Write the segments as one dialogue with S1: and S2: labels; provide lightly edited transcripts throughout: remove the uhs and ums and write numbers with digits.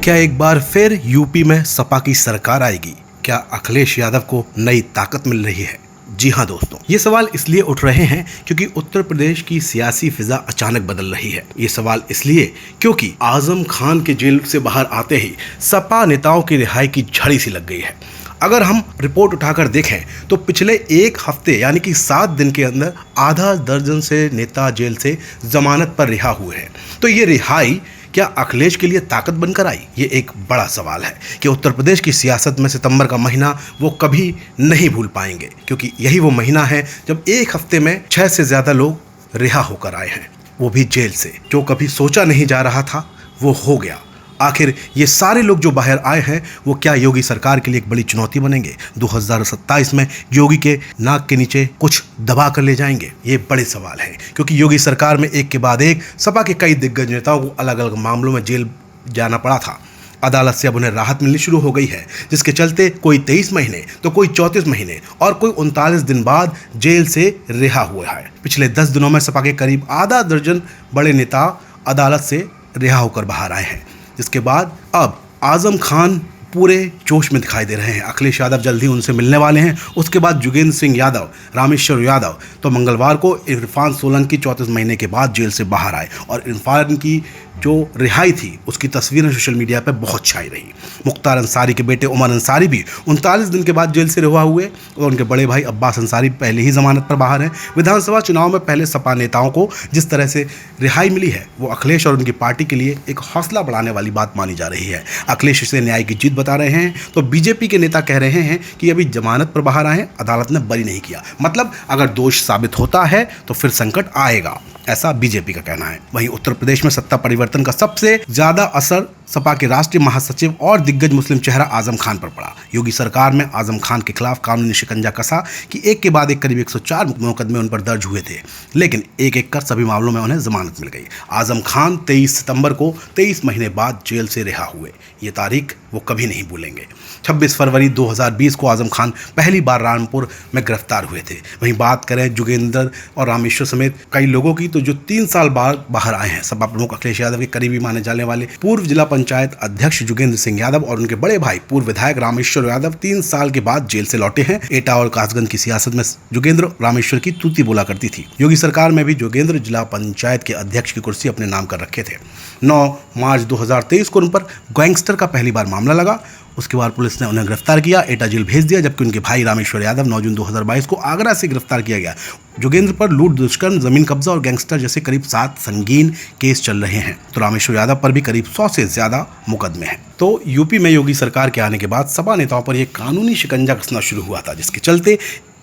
S1: क्या एक बार फिर यूपी में सपा की सरकार आएगी? क्या अखिलेश यादव को नई ताकत मिल रही है? जी हाँ दोस्तों, ये सवाल इसलिए उठ रहे हैं क्योंकि उत्तर प्रदेश की सियासी फिजा अचानक बदल रही है। ये सवाल इसलिए क्योंकि आजम खान के जेल से बाहर आते ही सपा नेताओं की रिहाई की झड़ी सी लग गई है। अगर हम रिपोर्ट उठाकर देखें तो पिछले एक हफ्ते यानी कि 7 दिन के अंदर आधा दर्जन से नेता जेल से जमानत पर रिहा हुए हैं। तो ये रिहाई क्या अखिलेश के लिए ताकत बनकर आई? ये एक बड़ा सवाल है कि उत्तर प्रदेश की सियासत में सितंबर का महीना वो कभी नहीं भूल पाएंगे, क्योंकि यही वो महीना है जब एक हफ्ते में 6 से ज्यादा लोग रिहा होकर आए हैं, वो भी जेल से। जो कभी सोचा नहीं जा रहा था वो हो गया। आखिर ये सारे लोग जो बाहर आए हैं वो क्या योगी सरकार के लिए एक बड़ी चुनौती बनेंगे? 2027 में योगी के नाक के नीचे कुछ दबा कर ले जाएंगे? ये बड़े सवाल हैं, क्योंकि योगी सरकार में एक के बाद एक सपा के कई दिग्गज नेताओं को अलग अलग मामलों में जेल जाना पड़ा था। अदालत से अब उन्हें राहत मिलनी शुरू हो गई है, जिसके चलते कोई 23 महीने तो कोई 34 महीने और कोई 39 दिन बाद जेल से रिहा हुआ है। पिछले 10 दिनों में सपा के करीब आधा दर्जन बड़े नेता अदालत से रिहा होकर बाहर आए हैं, जिसके बाद अब आजम खान पूरे जोश में दिखाई दे रहे हैं। अखिलेश यादव जल्द ही उनसे मिलने वाले हैं। उसके बाद जोगेंद्र सिंह यादव, रामेश्वर यादव तो मंगलवार को इरफान सोलंकी 34 महीने के बाद जेल से बाहर आए और इरफान की जो रिहाई थी उसकी तस्वीरें सोशल मीडिया पर बहुत छाई रही। मुख्तार अंसारी के बेटे उमर अंसारी भी 39 दिन के बाद जेल से रिहा हुए और उनके बड़े भाई अब्बास अंसारी पहले ही जमानत पर बाहर हैं। विधानसभा चुनाव में पहले सपा नेताओं को जिस तरह से रिहाई मिली है वो अखिलेश और उनकी पार्टी के लिए एक हौसला बढ़ाने वाली बात मानी जा रही है। अखिलेश इसे न्याय की जीत बता रहे हैं तो बीजेपी के नेता कह रहे हैं कि अभी जमानत पर बाहर आए, अदालत ने बरी नहीं किया, मतलब अगर दोष साबित होता है तो फिर संकट आएगा, ऐसा बीजेपी का कहना है। वहीं उत्तर प्रदेश में सत्ता परिवर्तन का सबसे ज्यादा असर सपा के राष्ट्रीय महासचिव और दिग्गज मुस्लिम चेहरा आजम खान पर पड़ा। योगी सरकार में आजम खान के खिलाफ कानूनी शिकंजा कसा कि एक के बाद एक करीब 104 मुकदमे उन पर दर्ज हुए थे, लेकिन एक एक कर सभी मामलों में उन्हें जमानत मिल गई। आजम खान 23 सितंबर को 23 महीने बाद जेल से रिहा हुए। ये तारीख वो कभी नहीं भूलेंगे। 26 फरवरी 2020 को आजम खान पहली बार रामपुर में गिरफ्तार हुए थे। वहीं बात करें जोगेंद्र और रामेश्वर समेत कई लोगों की, तो जो 3 साल बाद बाहर आए हैं, सपा प्रमुख अखिलेश यादव के करीबी माने जाने वाले पूर्व जिला पंचायत अध्यक्ष जोगेंद्र सिंह यादव और उनके बड़े भाई पूर्व विधायक रामेश्वर यादव 3 साल के बाद जेल से लौटे हैं। एटा और कासगंज की सियासत में जोगेंद्र रामेश्वर की तूती बोला करती थी। योगी सरकार में भी जोगेंद्र जिला पंचायत के अध्यक्ष की कुर्सी अपने नाम कर रखे थे। 9 मार्च 2023 को उन पर गैंगस्टर का पहली बार मामला लगा। उसके बाद पुलिस ने उन्हें गिरफ्तार किया, एटा जेल भेज दिया, जबकि उनके भाई रामेश्वर यादव 9 जून 2022 को आगरा से गिरफ्तार किया गया। जोगेंद्र पर लूट, दुष्कर्म, जमीन कब्जा और गैंगस्टर जैसे करीब 7 संगीन केस चल रहे हैं, तो रामेश्वर यादव पर भी करीब 100 से ज्यादा मुकदमे हैं। तो यूपी में योगी सरकार के आने के बाद सपा नेताओं पर यह कानूनी शिकंजा कसना शुरू हुआ था, जिसके चलते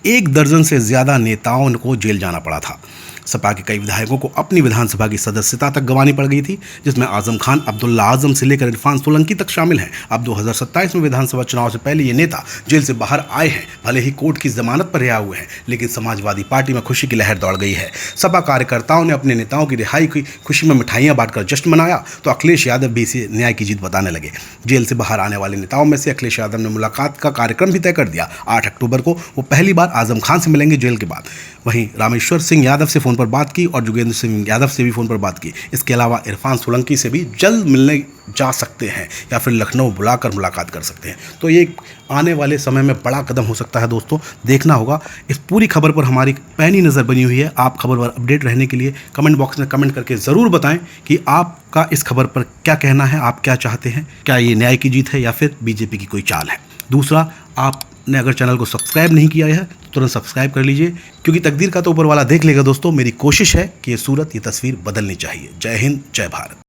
S1: 1 दर्जन से ज्यादा नेताओं को जेल जाना पड़ा था। सपा के कई विधायकों को अपनी विधानसभा की सदस्यता तक गंवानी पड़ गई थी, जिसमें आजम खान, अब्दुल्ला आजम से लेकर इरफान सोलंकी तक शामिल हैं। अब 2027 में विधानसभा चुनाव से पहले ये नेता जेल से बाहर आए हैं। भले ही कोर्ट की जमानत पर रिहा हुए हैं, लेकिन समाजवादी पार्टी में खुशी की लहर दौड़ गई है। सपा कार्यकर्ताओं ने अपने नेताओं की रिहाई की खुशी में मिठाइयां बांटकर जश्न मनाया, तो अखिलेश यादव भी इसे न्याय की जीत बताने लगे। जेल से बाहर आने वाले नेताओं में से अखिलेश यादव ने मुलाकात का कार्यक्रम भी तय कर दिया। 8 अक्टूबर को वो पहली बार आजम खान से मिलेंगे जेल के बाद। वहीं रामेश्वर सिंह यादव से फोन पर बात की और जोगेंद्र सिंह यादव से भी फोन पर बात की। इसके अलावा इरफान सोलंकी से भी जल्द मिलने जा सकते हैं या फिर लखनऊ बुलाकर मुलाकात कर सकते हैं। तो ये आने वाले समय में बड़ा कदम हो सकता है दोस्तों, देखना होगा। इस पूरी खबर पर हमारी पैनी नज़र बनी हुई है। आप खबर पर अपडेट रहने के लिए कमेंट बॉक्स में कमेंट करके ज़रूर बताएं कि आपका इस खबर पर क्या कहना है, आप क्या चाहते हैं, क्या ये न्याय की जीत है या फिर बीजेपी की कोई चाल है। दूसरा, आपने अगर चैनल को सब्सक्राइब नहीं किया है तो तुरंत सब्सक्राइब कर लीजिए, क्योंकि तकदीर का तो ऊपर वाला देख लेगा दोस्तों। मेरी कोशिश है कि ये सूरत, ये तस्वीर बदलनी चाहिए। जय हिंद, जय भारत।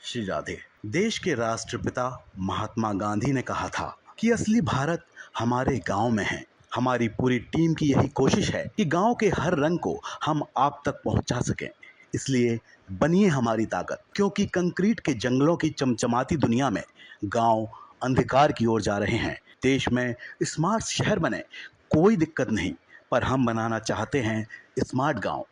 S1: श्री राधे। देश के राष्ट्रपिता महात्मा गांधी ने कहा था कि असली भारत हमारे गांव में है। हमारी पूरी टीम की यही कोशिश है कि गांव के हर रंग को हम आप तक पहुंचा सकें। इसलिए बनिए हमारी ताकत, क्योंकि कंक्रीट के जंगलों की चमचमाती दुनिया में गांव अंधकार की ओर जा रहे हैं। देश में स्मार्ट शहर बने, कोई दिक्कत नहीं, पर हम बनाना चाहते हैं स्मार्ट गांव।